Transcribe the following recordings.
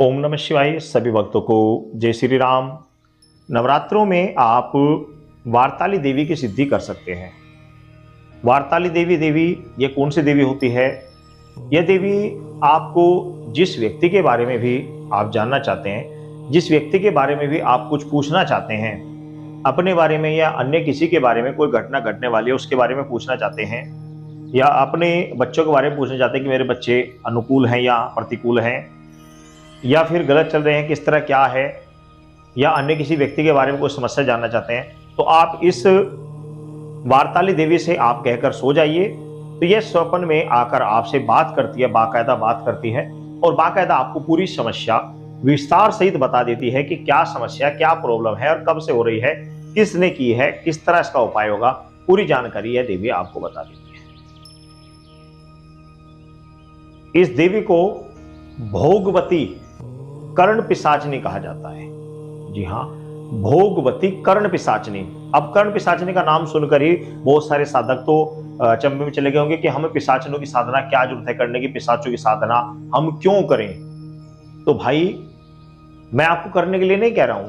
ओम नमः शिवाय। सभी भक्तों को जय श्री राम। नवरात्रों में आप वारताली देवी की सिद्धि कर सकते हैं। वारताली देवी देवी ये कौन सी देवी होती है? यह देवी आपको जिस व्यक्ति के बारे में भी आप जानना चाहते हैं, जिस व्यक्ति के बारे में भी आप कुछ पूछना चाहते हैं, अपने बारे में या अन्य किसी के बारे में कोई घटना घटने वाली है उसके बारे में पूछना चाहते हैं, या अपने बच्चों के बारे में पूछना चाहते हैं कि मेरे बच्चे अनुकूल हैं या प्रतिकूल हैं, या फिर गलत चल रहे हैं, किस तरह क्या है, या अन्य किसी व्यक्ति के बारे में कोई समस्या जानना चाहते हैं, तो आप इस वारताली देवी से आप कहकर सो जाइए। तो यह स्वप्न में आकर आपसे बात करती है, बाकायदा बात करती है और बाकायदा आपको पूरी समस्या विस्तार सहित बता देती है कि क्या समस्या, क्या प्रॉब्लम है और कब से हो रही है, किसने की है, किस तरह इसका उपाय होगा, पूरी जानकारी यह देवी आपको बता देती है। इस देवी को भोगवती कर्ण पिशाचनी कहा जाता है। जी हाँ, भोगवती कर्ण पिशाचनी। अब कर्ण पिशाचनी का नाम सुनकर ही बहुत सारे साधक तो चंबे में चले गए होंगे कि हमें पिशाचनों की साधना क्या जरूरत है करने की, पिशाचों की साधना हम क्यों करें। तो भाई, मैं आपको करने के लिए नहीं कह रहा हूं,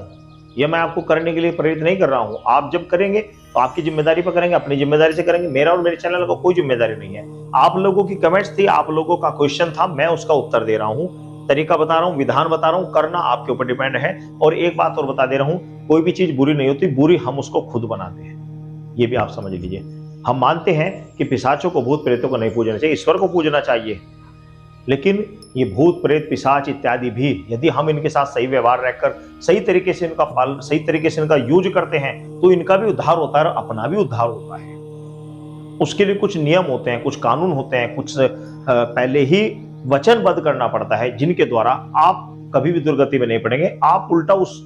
या मैं आपको करने के लिए प्रेरित नहीं कर रहा हूं। आप जब करेंगे तो आपकी जिम्मेदारी पर करेंगे, अपनी जिम्मेदारी से करेंगे। मेरा और मेरे चैनल का कोई जिम्मेदारी नहीं है। आप लोगों की कमेंट्स थी, आप लोगों का क्वेश्चन था, मैं उसका उत्तर दे रहा हूं, तरीका बता रहा हूं, विधान बता रहा हूं। करना आपके ऊपर डिपेंड है। और एक बात और बता दे रहा हूं, कोई भी चीज बुरी नहीं होती, बुरी हम उसको खुद बनाते हैं। ये भी आप समझ लीजिए। हम मानते हैं कि पिशाचों को, भूत प्रेतों को नहीं पूजना चाहिए, ईश्वर को पूजना चाहिए। लेकिन ये भूत प्रेत पिशाच इत्यादि भी यदि हम इनके साथ सही व्यवहार रखकर सही तरीके से इनका पालन, सही तरीके से इनका यूज करते हैं, तो इनका भी उद्धार होता है और अपना भी उद्धार होता है। उसके लिए कुछ नियम होते हैं, कुछ कानून होते हैं, कुछ पहले ही वचनबद्ध करना पड़ता है, जिनके द्वारा आप कभी भी दुर्गति में नहीं पड़ेंगे। आप उल्टा उस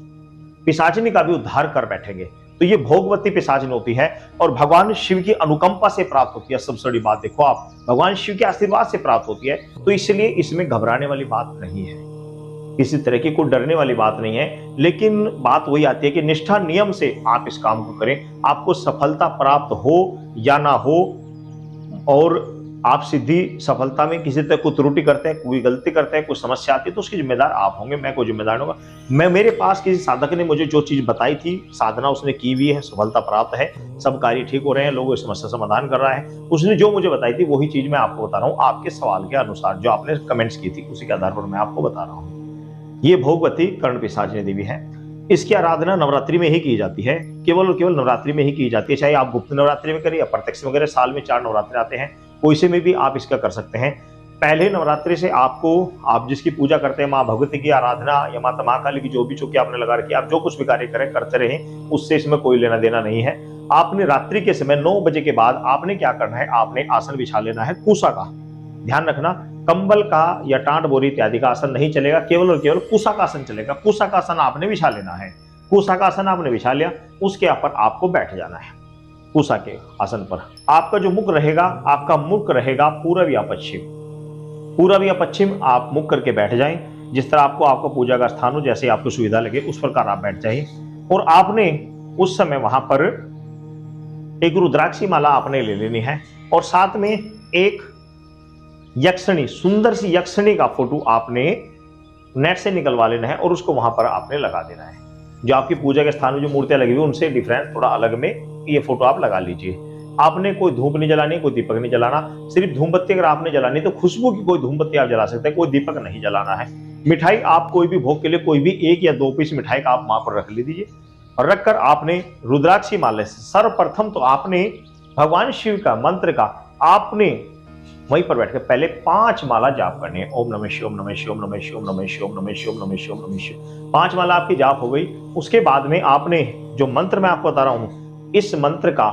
पिशाचिनी का भी उद्धार कर बैठेंगे। तो ये भोगवती पिशाचिनी होती है और भगवान शिव की अनुकंपा से प्राप्त होती है। सबसे बड़ी बात देखो, आप भगवान शिव के आशीर्वाद से प्राप्त होती है। तो इसलिए इसमें घबराने वाली बात नहीं है, किसी तरह की कोई डरने वाली बात नहीं है। लेकिन बात वही आती है कि निष्ठा नियम से आप इस काम को करें, आपको सफलता प्राप्त हो या ना हो। और आप सिद्धि सफलता में किसी तरह कोई त्रुटि करते हैं, कोई गलती करते हैं, कोई समस्या आती है, तो उसकी जिम्मेदार आप होंगे, मैं कोई जिम्मेदार नहीं होगा। मैं, मेरे पास किसी साधक ने मुझे जो चीज बताई थी, साधना उसने की हुई है, सफलता प्राप्त है, सब कार्य ठीक हो रहे हैं, लोगों की समस्या समाधान कर रहा है, उसने जो मुझे बताई थी वही चीज मैं आपको बता रहा हूँ। आपके सवाल के अनुसार जो आपने कमेंट्स की थी उसी के आधार पर मैं आपको बता रहा हूँ। ये भोगवती कर्ण पिशाचिनी देवी है। इसकी आराधना नवरात्रि में ही की जाती है, केवल और केवल नवरात्रि में ही की जाती है। चाहे आप गुप्त नवरात्रि में करें या प्रत्यक्ष में करें, साल में 4 नवरात्रि आते हैं, कोई से में भी आप इसका कर सकते हैं। पहले नवरात्रि से आपको, आप जिसकी पूजा करते हैं, माँ भगवती की आराधना या माता महाकाली की जो भी चौकी आपने लगा रखी है, आप जो कुछ भी कार्य करें, करते रहें, उससे इसमें कोई लेना देना नहीं है। आपने रात्रि के समय 9 बजे के बाद आपने क्या करना है, आपने आसन बिछा लेना है कुसा का। ध्यान रखना, कंबल का या टाट बोरी इत्यादि का आसन नहीं चलेगा, केवल और केवल कुसा का आसन चलेगा। कुसा का आसन आपने बिछा लेना है। कुसा का आसन आपने बिछा लिया, उसके ऊपर आपको बैठ जाना है। कुसा के आसन पर आपका जो मुख रहेगा, आपका मुख रहेगा पूरब या पश्चिम। पूरब या पश्चिम आप मुख करके बैठ जाएं। जिस तरह आपको आपका पूजा का स्थान हो, जैसे आपको सुविधा लगे उस प्रकार आप बैठ जाइए। और आपने उस समय वहां पर एक रुद्राक्षी माला आपने ले लेनी है और साथ में एक यक्षिणी, सुंदर सी यक्षिणी का फोटो आपने नेट से निकलवा लेना है और उसको वहां पर आपने लगा देना है। जो आपकी पूजा के स्थान में जो मूर्तियां लगी हुई उनसे डिफरेंट थोड़ा अलग में ये फोटो आप लगा लीजिए। आपने कोई धूप नहीं जलानी, कोई दीपक नहीं जलाना। सिर्फ धूमबत्ती अगर आपने जलानी तो खुशबू की कोई धूमबत्ती आप जला सकते हैं, कोई दीपक नहीं जलाना है। मिठाई आप कोई भी भोग के लिए कोई भी 1 या 2 पीस मिठाई का आप वहां पर रख लीजिए और रखकर आपने रुद्राक्षी माला से सर्वप्रथम तो आपने भगवान शिव का मंत्र का आपने वहीं पर बैठकर पहले 5 माला जाप करनी है। ओम नमः शिवाय, ओम नमः शिवाय, ओम नमः शिवाय, ओम नमः शिवाय, ओम नमः शिवाय, ओम नमः शिवाय, ओम नमः शिवाय। 5 माला आपकी जाप हो गई। उसके बाद में आपने जो मंत्र मैं आपको बता रहा हूं, इस मंत्र का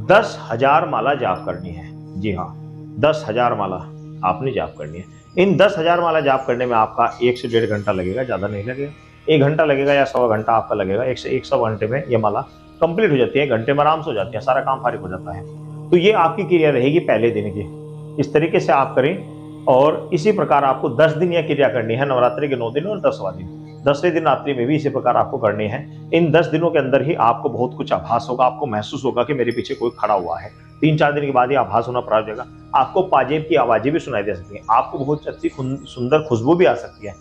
10,000 माला जाप करनी है। जी हाँ, 10,000 माला आपने जाप करनी है। इन 10,000 माला जाप करने में आपका 1 से 1.5 घंटा लगेगा, ज्यादा नहीं लगेगा। 1 घंटा लगेगा या 1.25 घंटा आपका लगेगा। 1 से 1.25 घंटे में यह माला कंप्लीट हो जाती है, घंटे में आराम से हो जाती है, सारा काम फारिग हो जाता है। तो ये आपकी क्रिया रहेगी पहले दिन की। इस तरीके से आप करें और इसी प्रकार आपको 10 दिन यह क्रिया करनी है, नवरात्रि के 9 दिन और 10वां दिन। 10वें दिन रात्रि में भी इसी प्रकार आपको करनी है। इन 10 दिनों के अंदर ही आपको बहुत कुछ आभास होगा, आपको महसूस होगा कि मेरे पीछे कोई खड़ा हुआ है। 3-4 दिन के बाद ही आभास होना प्रारंभ हो जाएगा। आपको पाजेब की आवाजें भी सुनाई दे सकती हैं, आपको बहुत अच्छी सुंदर खुशबू भी आ सकती है।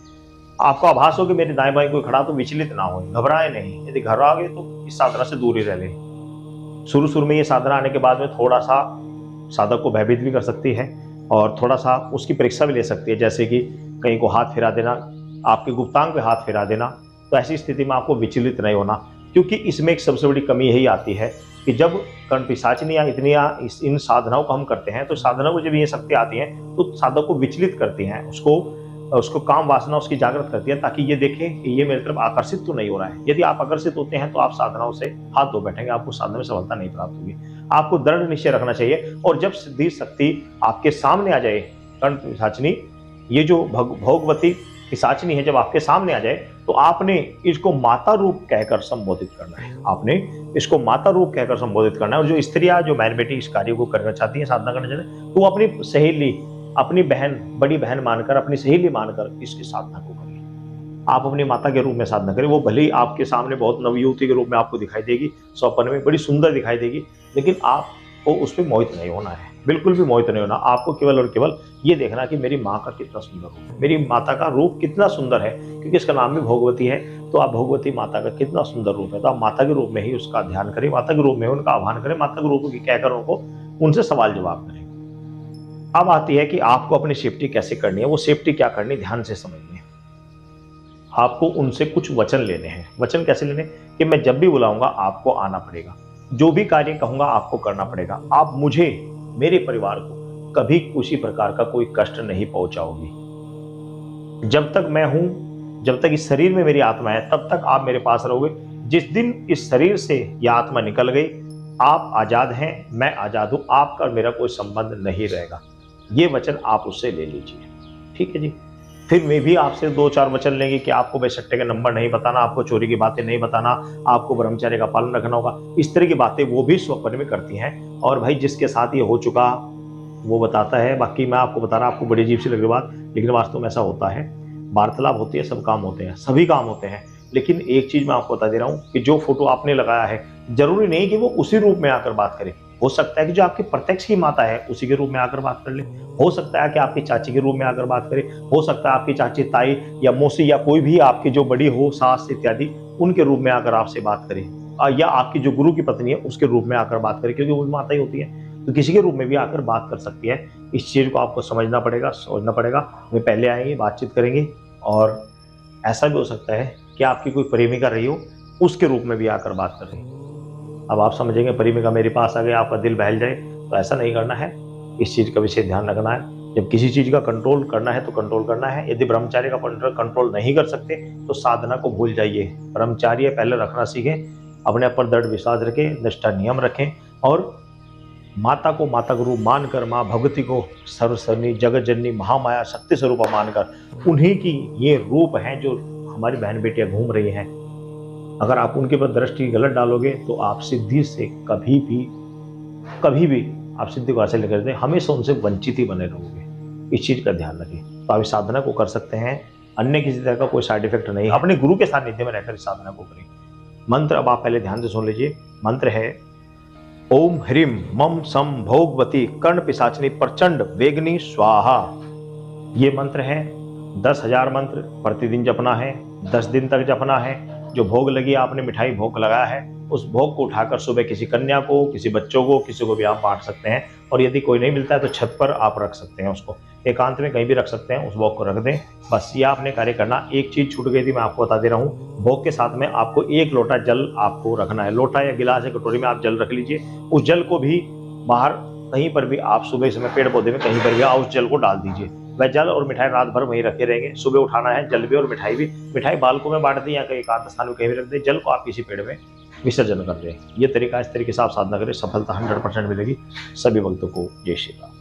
आपको आभास हो कि मेरे दाएं बाएं कोई खड़ा, तो विचलित ना हो, घबराए नहीं। यदि घबरा गए तो इस साधना से दूर ही रह लें। शुरू शुरू में ये साधना आने के बाद में थोड़ा सा साधक को भयभीत भी कर सकती है और थोड़ा सा उसकी परीक्षा भी ले सकती है, जैसे कि कहीं को हाथ फिरा देना, आपके गुप्तांग पे हाथ फिरा देना। तो ऐसी स्थिति में आपको विचलित नहीं होना, क्योंकि इसमें एक सबसे बड़ी कमी यही आती है कि जब कर्ण पिशाचिनी या इन साधनाओं को हम करते हैं, तो साधना को जब ये शक्ति आती है तो साधक को विचलित करती हैं, उसको काम वासना उसकी जागृत करती है, ताकि ये देखे कि ये मेरी तरफ आकर्षित तो नहीं हो रहा है। यदि आप आकर्षित होते हैं तो आप साधनाओं से हाथ धो बैठेंगे, आपको साधना में सफलता नहीं प्राप्त होगी। आपको दृढ़ निश्चय रखना चाहिए, और जब सिद्धि शक्ति आपके सामने आ जाए, कर्ण पिशाचिनी, ये जो भोगवती पिशाचिनी है, जब आपके सामने आ जाए तो आपने इसको माता रूप कहकर संबोधित करना है। आपने इसको माता रूप कहकर संबोधित करना है। और जो स्त्रियां, जो बहन बेटी इस कार्य को करना चाहती हैं, साधना करना चाहती हैं, तो वो अपनी सहेली, अपनी बहन, बड़ी बहन मानकर, अपनी सहेली मानकर इसकी साधना को करें। आप अपनी माता के रूप में साधना करें। वो भले ही आपके सामने बहुत नवयुवती के रूप में आपको दिखाई देगी, स्वप्न में बड़ी सुंदर दिखाई देगी, लेकिन आपको उस पर मोहित नहीं होना है, बिल्कुल भी मोहित नहीं होना। आपको केवल और केवल ये देखना कि मेरी माँ का कितना सुंदर रूप है, मेरी माता का रूप कितना सुंदर है, क्योंकि इसका नाम भी भोगवती है। तो आप भोगवती माता का कितना सुंदर रूप है, तो आप माता के रूप में ही उसका ध्यान करें, माता के रूप में उनका आह्वान करें, माता के रूप में कहकर उनको उनसे सवाल जवाब करें। अब आती है कि आपको अपनी सेफ्टी कैसे करनी है। वो सेफ्टी क्या करनी, ध्यान से समझनी है। आपको उनसे कुछ वचन लेने हैं। वचन कैसे लेने, कि मैं जब भी बुलाऊंगा आपको आना पड़ेगा, जो भी कार्य कहूंगा आपको करना पड़ेगा, आप मुझे, मेरे परिवार को कभी किसी प्रकार का कोई कष्ट नहीं पहुंचाओगी। जब तक मैं हूं, जब तक इस शरीर में मेरी आत्मा है, तब तक आप मेरे पास रहोगे। जिस दिन इस शरीर से यह आत्मा निकल गई, आप आजाद हैं, मैं आजाद हूं, आपका और मेरा कोई संबंध नहीं रहेगा। ये वचन आप उससे ले लीजिए, ठीक है जी। फिर मैं भी आपसे 2-4 वचन लेंगे कि आपको बेसट्टे का नंबर नहीं बताना, आपको चोरी की बातें नहीं बताना, आपको ब्रह्मचर्य का पालन रखना होगा। इस तरह की बातें वो भी स्वप्न में करती हैं। और भाई जिसके साथ ये हो चुका वो बताता है, बाकी मैं आपको बता रहा, आपको बड़ी अजीब सी लग रही बात, लेकिन वास्तव में ऐसा होता है। वार्तालाप होती है, सब काम होते हैं, सभी काम होते हैं, लेकिन एक चीज मैं आपको बता दे रहा हूँ कि जो फोटो आपने लगाया है, जरूरी नहीं कि वो उसी रूप में आकर बात करे। हो सकता है कि जो आपकी प्रत्यक्ष ही माता है उसी के रूप में आकर बात कर ले। हो सकता है कि आपकी चाची के रूप में आकर बात करे। हो सकता है आपकी चाची, ताई या मौसी या कोई भी आपकी जो बड़ी हो, सास इत्यादि, उनके रूप में आकर आपसे बात करे, या आपकी जो गुरु की पत्नी है उसके रूप में आकर बात करे, क्योंकि वो माता ही होती है, तो किसी के रूप में भी आकर बात कर सकती है। इस चीज को आपको समझना पड़ेगा, सोचना पड़ेगा। वे पहले आएंगे, बातचीत करेंगे, और ऐसा भी हो सकता है कि आपकी कोई प्रेमिका रही हो, उसके रूप में भी आकर बात कर रही है। अब आप समझेंगे प्रेमिका मेरे पास आ गई, आपका दिल बहल जाए, तो ऐसा नहीं करना है। इस चीज का विशेष ध्यान रखना है। जब किसी चीज का कंट्रोल करना है तो कंट्रोल करना है। यदि ब्रह्मचार्य का कंट्रोल नहीं कर सकते तो साधना को भूल जाइए। ब्रह्मचार्य पहले रखना सीखें, अपने पर दृढ़ विश्वास रखें, निष्ठा नियम रखें, और माता को माता गुरु मानकर, माँ भगवती को सर्वसरणी जगत जननी महामाया शक्ति स्वरूप मानकर, उन्हीं की ये रूप हैं जो हमारी बहन बेटियां घूम रही हैं। अगर आप उनके पर दृष्टि गलत डालोगे तो आप सिद्धि से कभी भी आप सिद्धि को हासिल नहीं करते, हमेशा उनसे वंचित ही बने रहोगे। इस चीज का ध्यान रखें। तो आप इस साधना को कर सकते हैं, अन्य किसी तरह का कोई साइड इफेक्ट नहीं। अपने गुरु के सानिध्य में रहकर इस साधना को करें। मंत्र अब आप पहले ध्यान से सुन लीजिए। मंत्र है ओम ह्रीम मम सम भोगवती कर्ण पिशाचिनी प्रचंड वेगनी स्वाहा। ये मंत्र है 10,000 मंत्र प्रतिदिन जपना है, 10 दिन तक जपना है। जो भोग लगी, आपने मिठाई भोग लगाया है, उस भोग को उठाकर सुबह किसी कन्या को, किसी बच्चों को, किसी को भी आप बांट सकते हैं। और यदि कोई नहीं मिलता है तो छत पर आप रख सकते हैं, उसको एकांत में कहीं भी रख सकते हैं, उस भोग को रख दें। बस ये आपने कार्य करना। एक चीज छूट गई थी, मैं आपको बता दे रहा हूँ। भोग के साथ में आपको 1 लोटा जल आपको रखना है। लोटा या गिलास या कटोरी में आप जल रख लीजिए। उस जल को भी बाहर कहीं पर भी आप सुबह समय पेड़ पौधे में कहीं पर भी उस जल को डाल दीजिए। वह जल और मिठाई रात भर वहीं रखे रहेंगे। सुबह उठाना है जल भी और मिठाई भी। मिठाई बालकों में बांट दें या कहीं एकांत स्थान में कहीं भी रख दें। जल को आप किसी पेड़ में विसर्जन कर दें। ये तरीका, इस तरीके से आप साधना करें, सफलता 100% मिलेगी। सभी भक्तों को जय श्री राम।